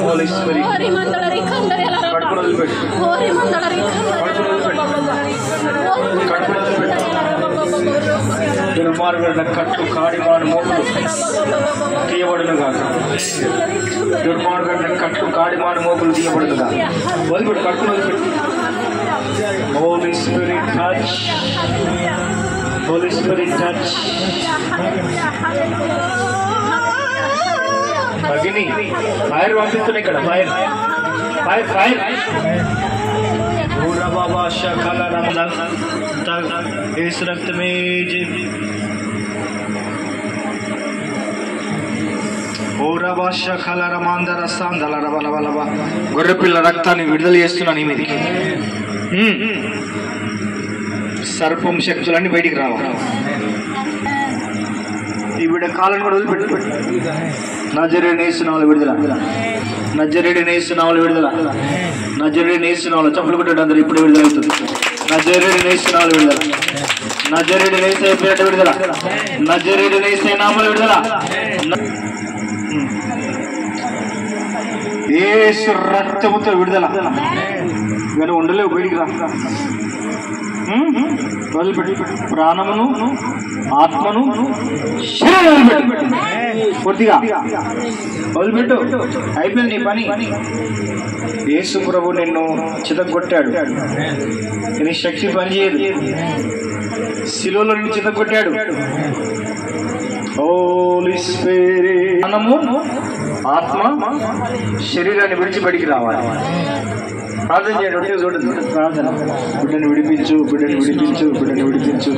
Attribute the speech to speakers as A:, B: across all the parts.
A: Holy Spirit. దుర్మార్గుల కట్టు కాడిమాను మోపులు తీయబడునుగా. దుర్మార్గుల కట్టు కాడిమాను మోపులు తీయబడునుగా. వదిలిపెట్టు, కట్టును వదిలిపెట్టు. Holy Spirit touch. Holy Spirit touch. అగ్ని ఫైర్ పంపిస్తున్నాయి ఇక్కడ. ఫైర్ ఫైర్ ఫైర్ बाबा शकाला रमदा इस रक्त में గొర్రెపిల్ల రక్తాన్ని విడుదల చేస్తున్నాను. మీదికి సర్పం శక్తులన్నీ బయటికి రావాలి. ఈ బిడ్డ కాలను కూడా వదిలిపెట్టు. నజరేయుని యేసు నామములో విడుదల. నజరేయుని యేసు నామములో విడుదల. నజరేయుని యేసు నామములో చప్పట్లు కొట్టండి అందరూ. ఇప్పుడు విడుదల అవుతుంది. నజరేయుని యేసు నామములో విడుదల. నజరేయుని యేసు పేరిట విడుదల. నజరేయుని యేసు నామములో విడుదల. యేసు రక్తముతో విడుదల. కానీ ఉండలేవు, బయటికి రా. వదిలిపెట్టి ప్రాణమును ఆత్మను వదిలిపెట్టు. పూర్తిగా వదిలిపెట్టు. అయిపోయింది నీ పని. యేసు ప్రభు నిన్ను చితగొట్టాడు. నీ శక్తి పనిచేయదు. శిలువలో నిన్ను చితగొట్టాడు. హోలీ స్పిరిట్. ప్రాణము ఆత్మ శరీరాన్ని విడిచి బయటికి రావాలి. ప్రార్థన చేయండి. చూడండి ప్రార్థన. బిడ్డను విడిపించు, బిడ్డను విడిపించు, బిడ్డను విడిపించు.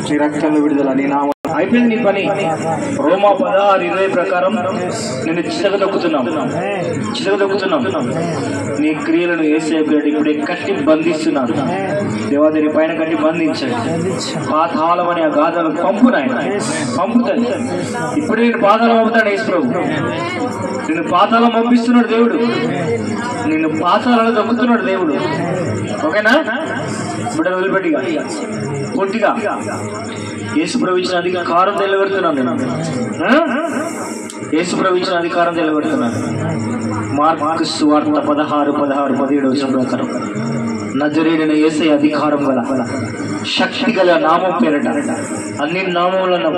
A: నీ రక్తంలో విడుదల. నీ నామ అయిపోయింది నీ పని. రోమా 16:20 ప్రకారం నేను చితగదొక్కుతున్నాం. నీ క్రియలను యేసయ్య ఇప్పుడే కట్టి బంధిస్తున్నాను. దేవాదేవి పైన కట్టి బంధించండి. పాతాళం అనే ఆ గాథలు పంపు నాయన, పంపుతాను. ఇప్పుడు నేను పాతాళం పంపుతాను. యేసు ప్రభు నిన్ను పాతాళం పంపిస్తున్నాడు దేవుడు. నిన్ను పాతాళాలు దొక్కుతున్నాడు దేవుడు. ఓకేనా? బిడ్డ వదిలిపెట్టిగా పొట్టిగా యేసు ప్రభు ఇచ్చిన అధికారం నిలబెడుతున్నాను నేను. యేసు ప్రభు ఇచ్చిన అధికారం నిలబెడుతున్నాను. మార్కు సువార్త 16:17 ప్రకారం నజరేయుడైన యేసయ్య అధికారం గల శక్తి గల నామం పేరట అన్ని నామములను